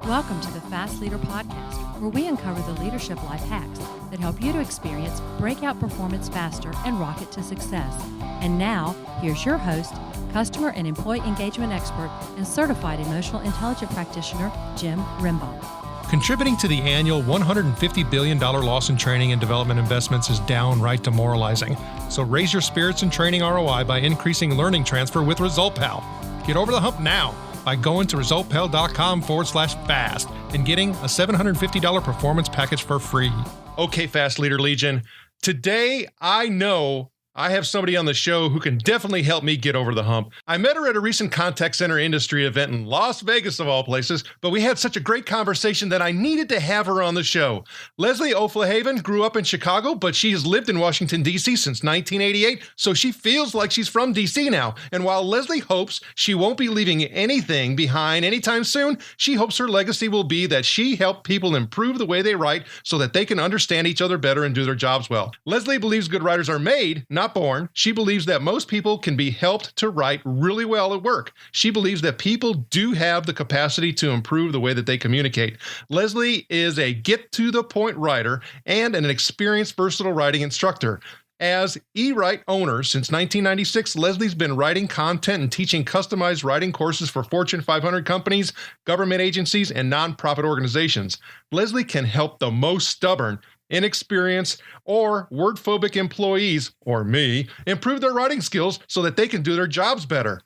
Welcome to the Fast Leader Podcast, where we uncover the leadership life hacks that help you to experience breakout performance faster and rocket to success. And now, here's your host, customer and employee engagement expert and certified emotional intelligence practitioner, Jim Rimbaugh. Contributing to the annual $150 billion loss in training and development investments is downright demoralizing. So raise your spirits and training ROI by increasing learning transfer with ResultPal. Get over the hump now by going to resultpal.com/fast and getting a $750 performance package for free. Okay, Fast Leader Legion. Today, I know I have somebody on the show who can definitely help me get over the hump. I met her at a recent contact center industry event in Las Vegas, of all places, but we had such a great conversation that I needed to have her on the show. Leslie O'Flahaven grew up in Chicago, but she has lived in Washington, D.C. since 1988, so she feels like she's from D.C. now. And while Leslie hopes she won't be leaving anything behind anytime soon, she hopes her legacy will be that she helped people improve the way they write so that they can understand each other better and do their jobs well. Leslie believes good writers are made, not born. She believes that most people can be helped to write really well at work. She believes that people do have the capacity to improve the way that they communicate. Leslie is a get-to-the-point writer and an experienced versatile writing instructor. As eWrite owner since 1996, Leslie's been writing content and teaching customized writing courses for Fortune 500 companies, government agencies, and nonprofit organizations. Leslie can help the most stubborn, inexperienced, or word-phobic employees, or me, improve their writing skills so that they can do their jobs better.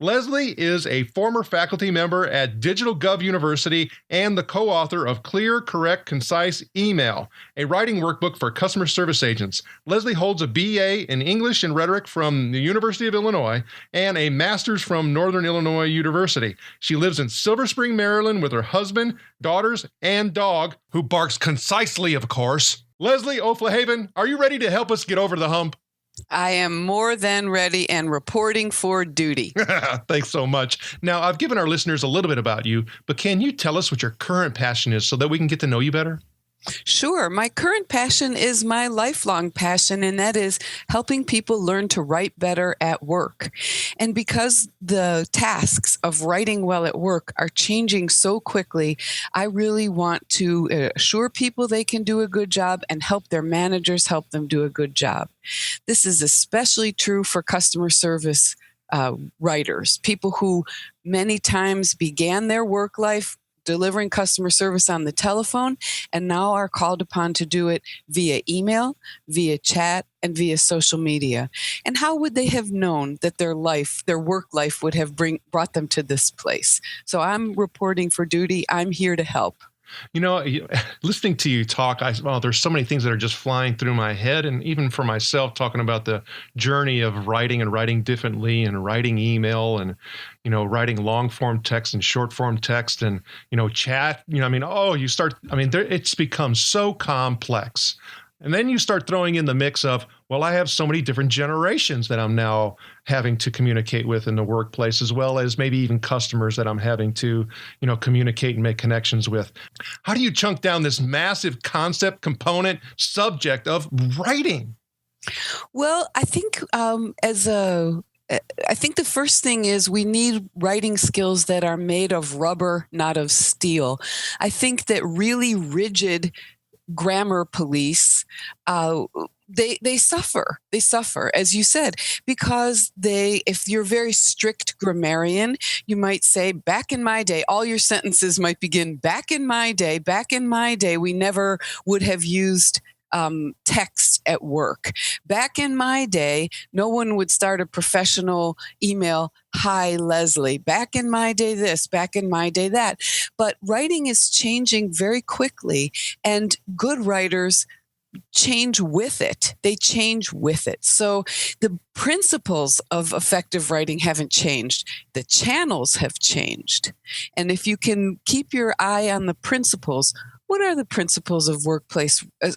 Leslie is a former faculty member at Digital Gov University and the co-author of Clear, Correct, Concise Email, a writing workbook for customer service agents. Leslie holds a BA in English and Rhetoric from the University of Illinois and a master's from Northern Illinois University. She lives in Silver Spring, Maryland with her husband, daughters, and dog, who barks concisely, of course. Leslie O'Flahaven, are you ready to help us get over the hump? I am more than ready and reporting for duty. Thanks so much. Now, I've given our listeners a little bit about you, but can you tell us what your current passion is so that we can get to know you better? Sure. My current passion is my lifelong passion, and that is helping people learn to write better at work. And because the tasks of writing well at work are changing so quickly, I really want to assure people they can do a good job and help their managers help them do a good job. This is especially true for customer service writers, people who many times began their work life delivering customer service on the telephone, and now are called upon to do it via email, via chat, and via social media. And how would they have known that their work life would have brought them to this place? So I'm reporting for duty. I'm here to help. You know, listening to you talk, there's so many things that are just flying through my head. And even for myself, talking about the journey of writing and writing differently and writing email and, writing long form text and short form text and, chat, it's become so complex. And then you start throwing in the mix of, well, I have so many different generations that I'm now having to communicate with in the workplace, as well as maybe even customers that I'm having to, communicate and make connections with. How do you chunk down this massive concept, component, subject of writing? Well, I think I think the first thing is we need writing skills that are made of rubber, not of steel. I think that really rigid grammar police, they suffer, as you said, because if you're a very strict grammarian, you might say, back in my day, all your sentences might begin, back in my day, we never would have used text at work. Back in my day, no one would start a professional email, hi, Leslie. Back in my day this, back in my day that. But writing is changing very quickly, and good writers change with it. They change with it. So the principles of effective writing haven't changed. The channels have changed. And if you can keep your eye on the principles, what are the principles of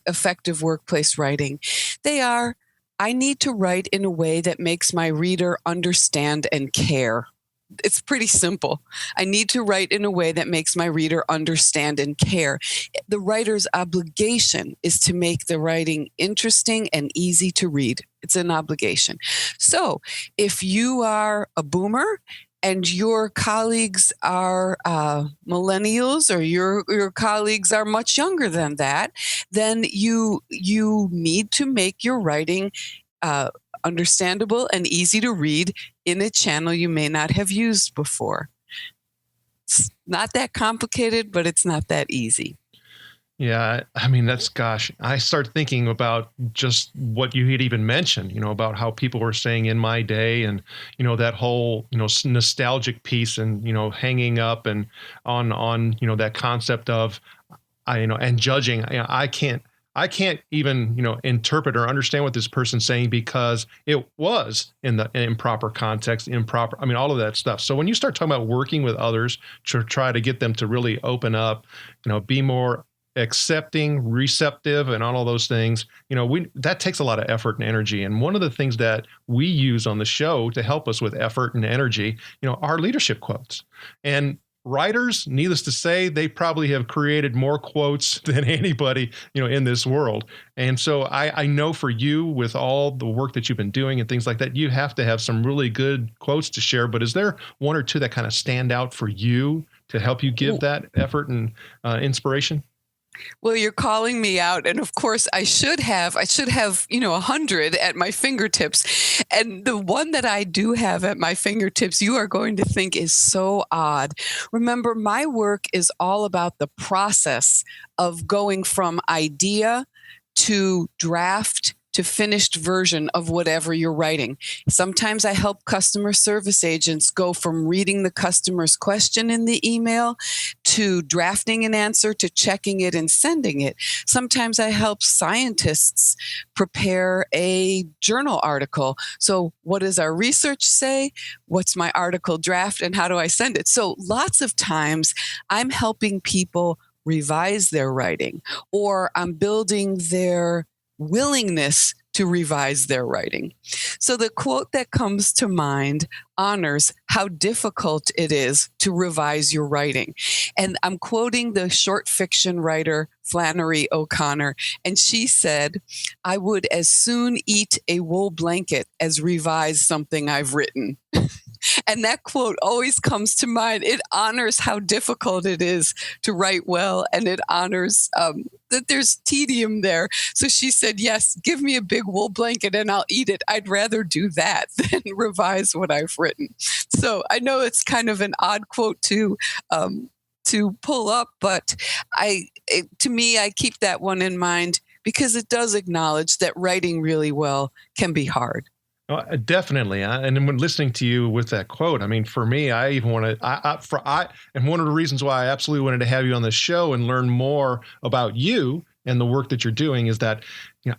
effective workplace writing? They are, I need to write in a way that makes my reader understand and care. It's pretty simple. I need to write in a way that makes my reader understand and care. The writer's obligation is to make the writing interesting and easy to read. It's an obligation. So if you are a boomer and your colleagues are millennials, or your colleagues are much younger than that, then you need to make your writing understandable and easy to read in a channel you may not have used before. It's not that complicated, but it's not that easy. Yeah, I mean, I start thinking about just what you had even mentioned, about how people were saying in my day, and, that whole, nostalgic piece, and, hanging up and on, that concept of, and judging. I can't even, interpret or understand what this person's saying, because it was in the improper context, all of that stuff. So when you start talking about working with others to try to get them to really open up, be more accepting, receptive, and all of those things, that takes a lot of effort and energy. And one of the things that we use on the show to help us with effort and energy, are leadership quotes. And writers, needless to say, they probably have created more quotes than anybody, in this world. And so I know for you, with all the work that you've been doing and things like that, you have to have some really good quotes to share. But is there one or two that kind of stand out for you to help you give that effort and inspiration? Well, you're calling me out, and of course I should have 100 at my fingertips. And the one that I do have at my fingertips, you are going to think is so odd. Remember, my work is all about the process of going from idea to draft to finished version of whatever you're writing. Sometimes I help customer service agents go from reading the customer's question in the email to drafting an answer to checking it and sending it. Sometimes I help scientists prepare a journal article. So what does our research say? What's my article draft, and how do I send it? So lots of times I'm helping people revise their writing, or I'm building their willingness to revise their writing. So the quote that comes to mind honors how difficult it is to revise your writing. And I'm quoting the short fiction writer Flannery O'Connor, and she said, "I would as soon eat a wool blanket as revise something I've written." And that quote always comes to mind. It honors how difficult it is to write well, and it honors that there's tedium there. So she said, yes, give me a big wool blanket and I'll eat it. I'd rather do that than revise what I've written. So I know it's kind of an odd quote to pull up, but to me, I keep that one in mind because it does acknowledge that writing really well can be hard. Definitely. And when listening to you with that quote, I mean, for me, I even want to, and one of the reasons why I absolutely wanted to have you on the show and learn more about you and the work that you're doing is that,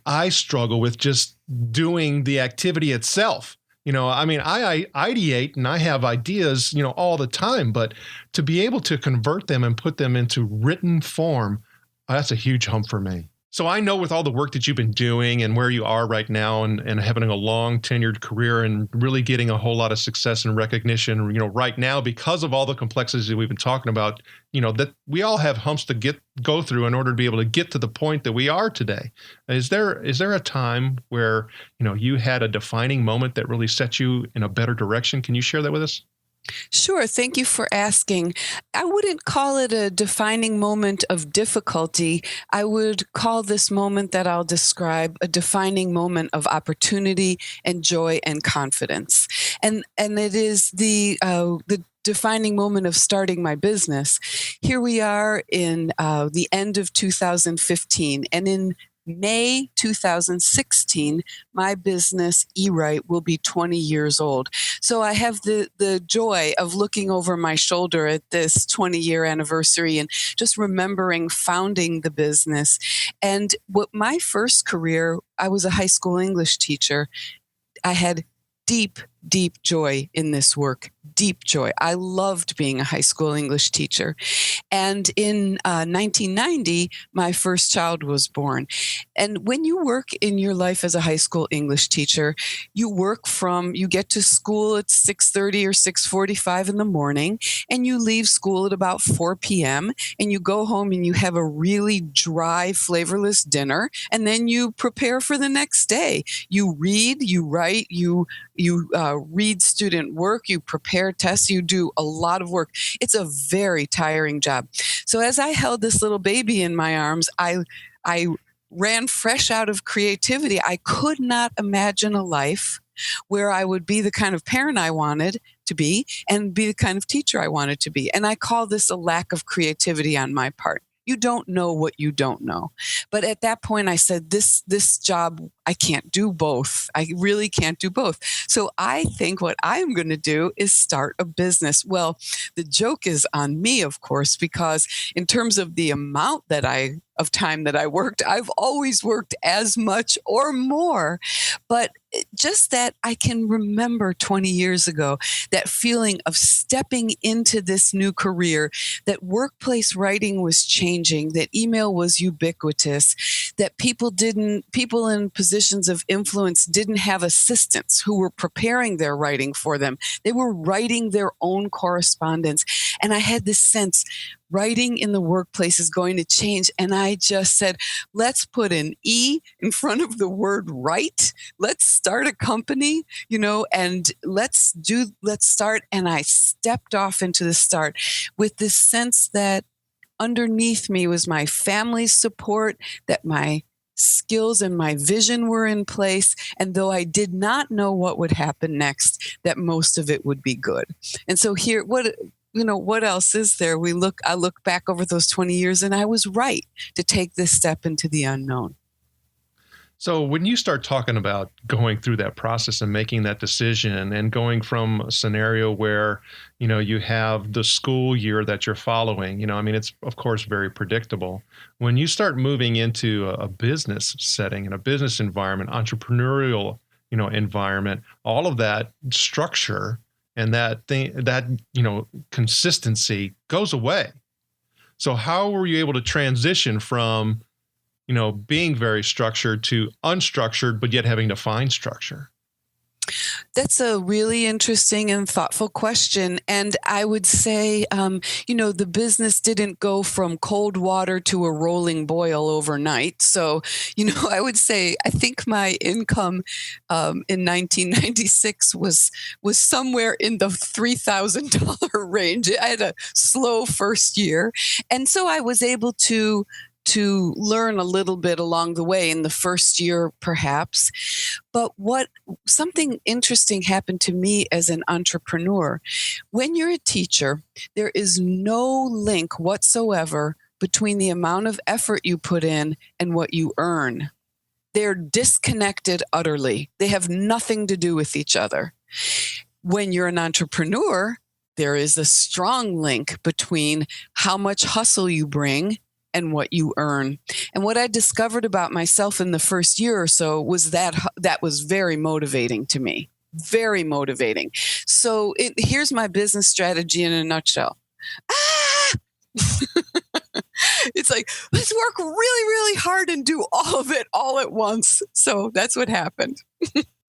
I struggle with just doing the activity itself. I mean, I ideate and I have ideas, all the time, but to be able to convert them and put them into written form, that's a huge hump for me. So I know with all the work that you've been doing and where you are right now and having a long tenured career and really getting a whole lot of success and recognition, right now, because of all the complexities that we've been talking about, that we all have humps to go through in order to be able to get to the point that we are today. Is there a time where, you had a defining moment that really set you in a better direction? Can you share that with us? Sure. Thank you for asking. I wouldn't call it a defining moment of difficulty. I would call this moment that I'll describe a defining moment of opportunity and joy and confidence. And it is the defining moment of starting my business. Here we are in the end of 2015, and in May 2016, my business, eWrite, will be 20 years old. So I have the joy of looking over my shoulder at this 20-year anniversary and just remembering founding the business. And what my first career, I was a high school English teacher. I had deep, deep joy in this work, deep joy. I loved being a high school English teacher. And in 1990, my first child was born. And when you work in your life as a high school English teacher, you get to school at 6:30 or 6:45 in the morning, and you leave school at about 4 p.m., and you go home and you have a really dry, flavorless dinner, and then you prepare for the next day. You read, you write, you read student work, you prepare tests, you do a lot of work. It's a very tiring job. So as I held this little baby in my arms, I ran fresh out of creativity. I could not imagine a life where I would be the kind of parent I wanted to be and be the kind of teacher I wanted to be. And I call this a lack of creativity on my part. You don't know what you don't know. But at that point, I said, this job, I can't do both. I really can't do both. So I think what I'm going to do is start a business. Well, the joke is on me, of course, because in terms of the amount of time that I worked, I've always worked as much or more. But just that I can remember 20 years ago, that feeling of stepping into this new career, that workplace writing was changing, that email was ubiquitous, that people in positions of influence didn't have assistants who were preparing their writing for them. They were writing their own correspondence. And I had this sense, writing in the workplace is going to change. And I just said, let's put an E in front of the word write. Let's start a company, and let's start. And I stepped off into the start with this sense that underneath me was my family's support, that my skills and my vision were in place. And though I did not know what would happen next, that most of it would be good. And so here, what else is there? I look back over those 20 years and I was right to take this step into the unknown. So when you start talking about going through that process and making that decision and going from a scenario where, you have the school year that you're following, it's of course very predictable. When you start moving into a business setting and a business environment, entrepreneurial, environment, all of that structure and that consistency goes away. So how were you able to transition from, being very structured to unstructured, but yet having to find structure? That's a really interesting and thoughtful question. And I would say, the business didn't go from cold water to a rolling boil overnight. So, I would say, I think my income in 1996 was somewhere in the $3,000 range. I had a slow first year. And so I was able to learn a little bit along the way in the first year, perhaps. But something interesting happened to me as an entrepreneur. When you're a teacher, there is no link whatsoever between the amount of effort you put in and what you earn. They're disconnected utterly. They have nothing to do with each other. When you're an entrepreneur, there is a strong link between how much hustle you bring and what you earn. And what I discovered about myself in the first year or so was that was very motivating to me. Very motivating. So here's my business strategy in a nutshell. It's like, let's work really, really hard and do all of it all at once. So that's what happened.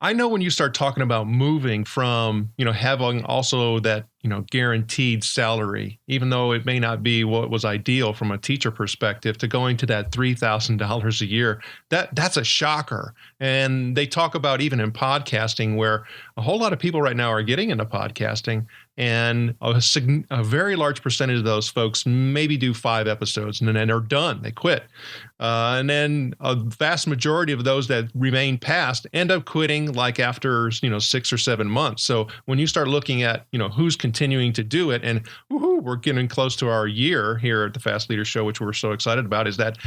I know when you start talking about moving from, having also that, guaranteed salary, even though it may not be what was ideal from a teacher perspective, to going to that $3,000 a year, that's a shocker. And they talk about even in podcasting where a whole lot of people right now are getting into podcasting, and a very large percentage of those folks maybe do 5 episodes and then they're done. They quit. And then a vast majority of those that remain past end up quitting like after, 6 or 7 months. So when you start looking at, who's continuing to do it, and we're getting close to our year here at the Fast Leader Show, which we're so excited about, is that,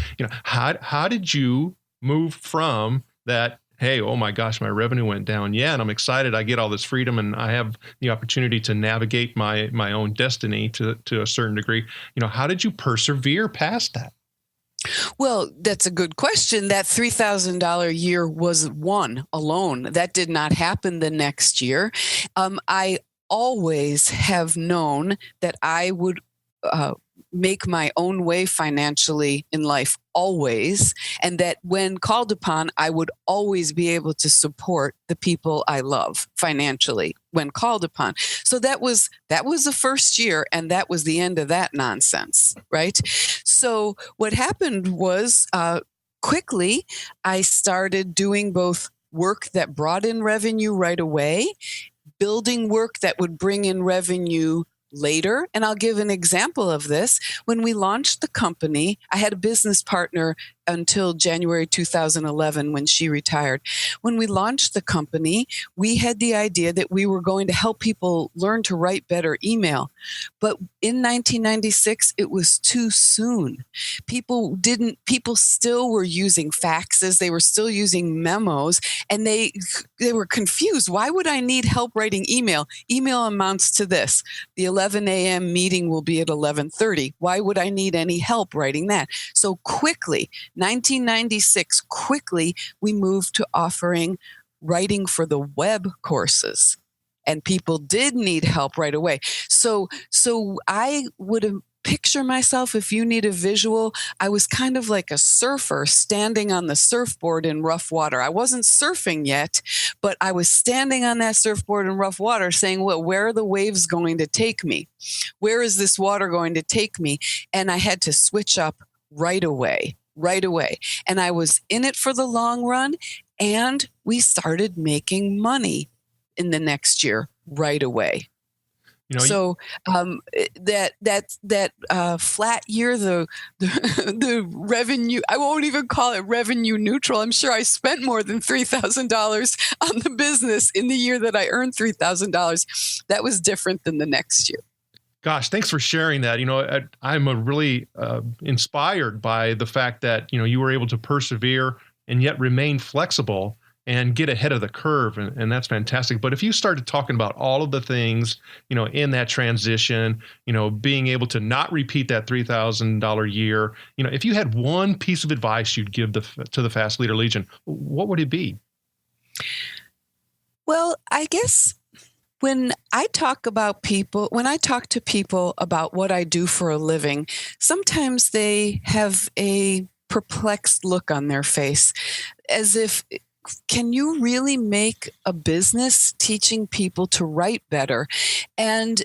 how did you move from that, hey, oh my gosh, my revenue went down. Yeah, and I'm excited. I get all this freedom and I have the opportunity to navigate my own destiny to a certain degree. How did you persevere past that? Well, that's a good question. That $3,000 year was one alone. That did not happen the next year. I always have known that I would make my own way financially in life, always, and that when called upon, I would always be able to support the people I love financially when called upon. So that was the first year, and that was the end of that nonsense, right? So what happened was quickly I started doing both work that brought in revenue right away, building work that would bring in revenue later. And I'll give an example of this. When we launched the company, I had a business partner until January 2011 when she retired. When we launched the company, we had the idea that we were going to help people learn to write better email. But in 1996, it was too soon. People still were using faxes. They were still using memos, and they were confused. Why would I need help writing email? Email amounts to this. The 11 a.m. meeting will be at 11:30. Why would I need any help writing that? So quickly, 1996, we moved to offering writing for the web courses. And people did need help right away. So I would picture myself, if you need a visual, I was kind of like a surfer standing on the surfboard in rough water. I wasn't surfing yet, but I was standing on that surfboard in rough water saying, well, where are the waves going to take me? Where is this water going to take me? And I had to switch up right away. And I was in it for the long run, and we started making money in the next year right away. So that flat year, the revenue, I won't even call it revenue neutral. I'm sure I spent more than $3,000 on the business in the year that I earned $3,000. That was different than the next year. Gosh, thanks for sharing that. I'm really inspired by the fact that, you were able to persevere and yet remain flexible and get ahead of the curve. And that's fantastic. But if you started talking about all of the things, in that transition, being able to not repeat that $3,000 year, if you had one piece of advice you'd give to the Fast Leader Legion, what would it be? Well, I guess when I talk to people about what I do for a living, sometimes they have a perplexed look on their face, as if, can you really make a business teaching people to write better? And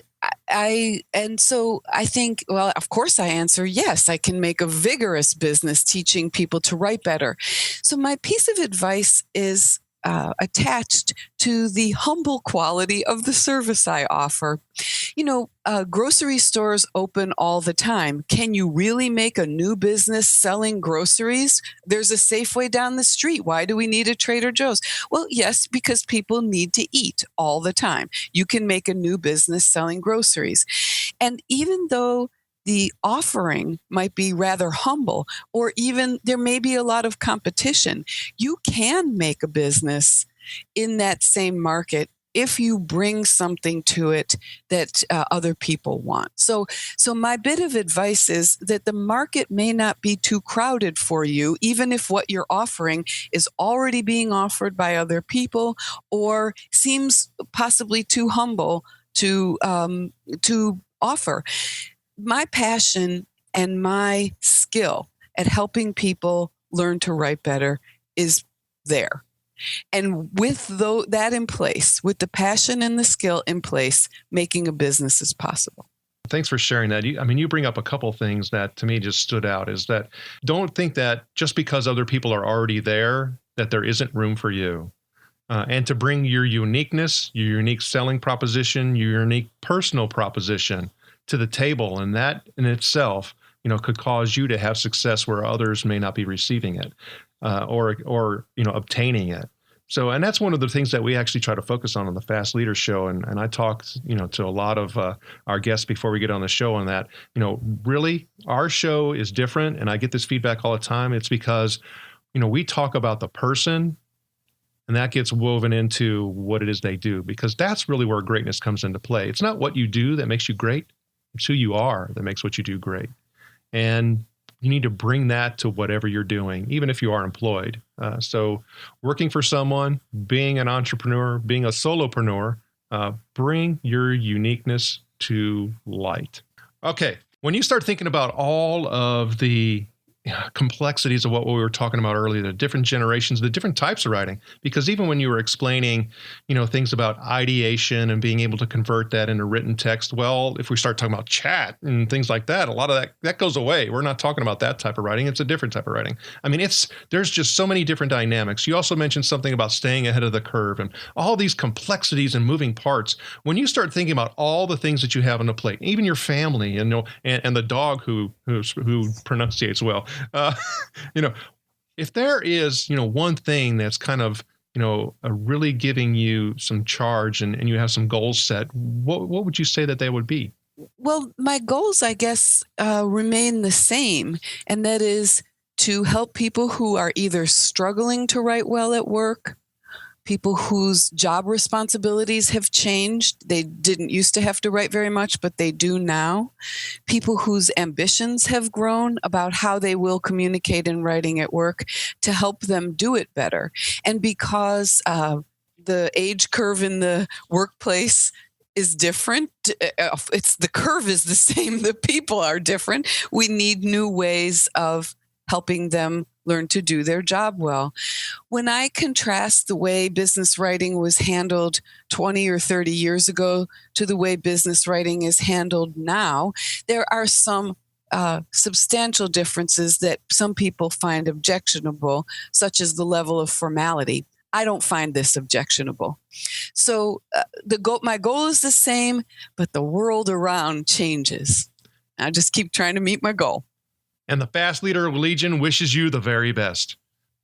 so I think, well, of course I answer, yes, I can make a vigorous business teaching people to write better. So my piece of advice is attached to the humble quality of the service I offer. Grocery stores open all the time. Can you really make a new business selling groceries? There's a Safeway down the street. Why do we need a Trader Joe's? Well, yes, because people need to eat all the time. You can make a new business selling groceries. And even though the offering might be rather humble, or even there may be a lot of competition, you can make a business in that same market if you bring something to it that other people want. So my bit of advice is that the market may not be too crowded for you, even if what you're offering is already being offered by other people or seems possibly too humble to offer. My passion and my skill at helping people learn to write better is there. And with that in place, with the passion and the skill in place, making a business is possible. Thanks for sharing that. You bring up a couple of things that to me just stood out, is that don't think that just because other people are already there, that there isn't room for you. And to bring your uniqueness, your unique selling proposition, your unique personal proposition to the table, and that in itself, could cause you to have success where others may not be receiving it, or obtaining it. So, and that's one of the things that we actually try to focus on the Fast Leader Show. And I talk, to a lot of our guests before we get on the show on that. Really, our show is different, and I get this feedback all the time. It's because, we talk about the person, and that gets woven into what it is they do, because that's really where greatness comes into play. It's not what you do that makes you great. It's who you are that makes what you do great. And you need to bring that to whatever you're doing, even if you are employed. So working for someone, being an entrepreneur, being a solopreneur, bring your uniqueness to light. Okay. When you start thinking about all of the complexities of what we were talking about earlier, the different generations, the different types of writing. Because even when you were explaining, things about ideation and being able to convert that into written text, well, if we start talking about chat and things like that, a lot of that goes away. We're not talking about that type of writing. It's a different type of writing. I mean, there's just so many different dynamics. You also mentioned something about staying ahead of the curve and all these complexities and moving parts. When you start thinking about all the things that you have on the plate, even your family and the dog who pronunciates well. If there is, one thing that's kind of, really giving you some charge and you have some goals set, what would you say that they would be? Well, my goals, I guess, remain the same. And that is to help people who are either struggling to write well at work, people whose job responsibilities have changed. They didn't used to have to write very much, but they do now. People whose ambitions have grown about how they will communicate in writing at work to help them do it better. And because the age curve in the workplace is different, the curve is the same, the people are different. We need new ways of helping them learn to do their job well. When I contrast the way business writing was handled 20 or 30 years ago to the way business writing is handled now, there are some substantial differences that some people find objectionable, such as the level of formality. I don't find this objectionable. So my goal is the same, but the world around changes. I just keep trying to meet my goal. And the Fast Leader Legion wishes you the very best.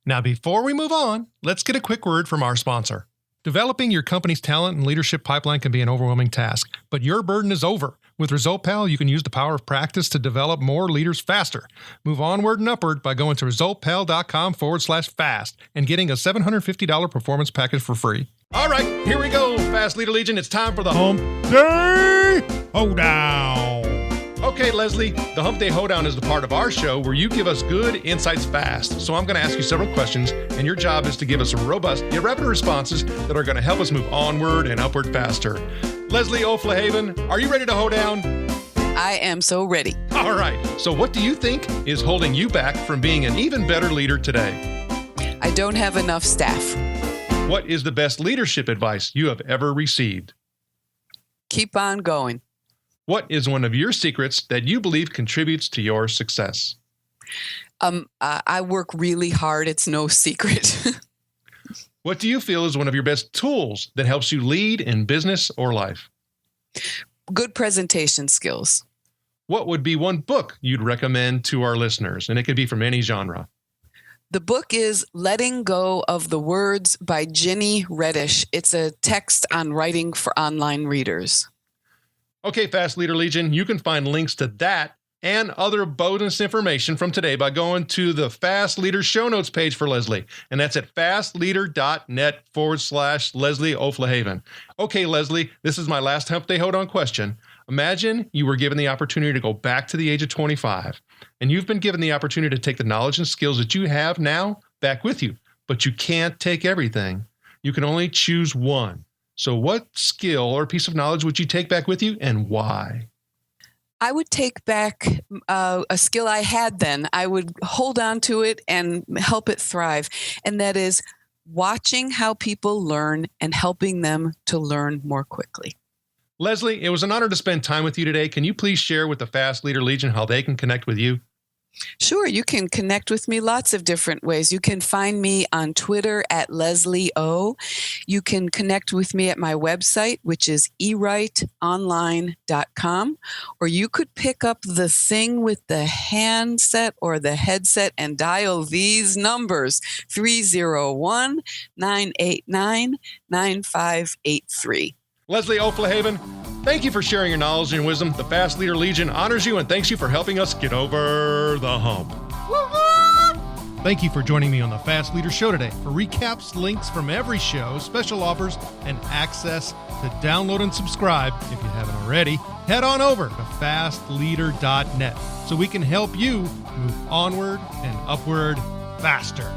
Now, before we move on, let's get a quick word from our sponsor. Developing your company's talent and leadership pipeline can be an overwhelming task, but your burden is over. With ResultPal, you can use the power of practice to develop more leaders faster. Move onward and upward by going to resultpal.com/fast and getting a $750 performance package for free. All right, here we go, Fast Leader Legion. It's time for the Hump Day Hoedown. Okay, Leslie, the Hump Day Hoedown is the part of our show where you give us good insights fast. So I'm going to ask you several questions, and your job is to give us robust yet rapid responses that are going to help us move onward and upward faster. Leslie O'Flahaven, are you ready to Hoedown? I am so ready. All right. So what do you think is holding you back from being an even better leader today? I don't have enough staff. What is the best leadership advice you have ever received? Keep on going. What is one of your secrets that you believe contributes to your success? I work really hard. It's no secret. What do you feel is one of your best tools that helps you lead in business or life? Good presentation skills. What would be one book you'd recommend to our listeners? And it could be from any genre. The book is Letting Go of the Words by Ginny Reddish. It's a text on writing for online readers. Okay, Fast Leader Legion, you can find links to that and other bonus information from today by going to the Fast Leader show notes page for Leslie. And that's at fastleader.net/Leslie O'Flahaven. Okay, Leslie, this is my last Hump Day Hoedown question. Imagine you were given the opportunity to go back to the age of 25, and you've been given the opportunity to take the knowledge and skills that you have now back with you, but you can't take everything. You can only choose one. So what skill or piece of knowledge would you take back with you, and why? I would take back a skill I had then. I would hold on to it and help it thrive. And that is watching how people learn and helping them to learn more quickly. Leslie, it was an honor to spend time with you today. Can you please share with the Fast Leader Legion how they can connect with you? Sure, you can connect with me lots of different ways. You can find me on Twitter at Leslie O. You can connect with me at my website, which is ewriteonline.com, or you could pick up the thing with the handset or the headset and dial these numbers, 301-989-9583. Leslie O'Flahaven, thank you for sharing your knowledge and wisdom. The Fast Leader Legion honors you and thanks you for helping us get over the hump. Thank you for joining me on the Fast Leader Show today. For recaps, links from every show, special offers, and access to download and subscribe, if you haven't already, head on over to fastleader.net so we can help you move onward and upward faster.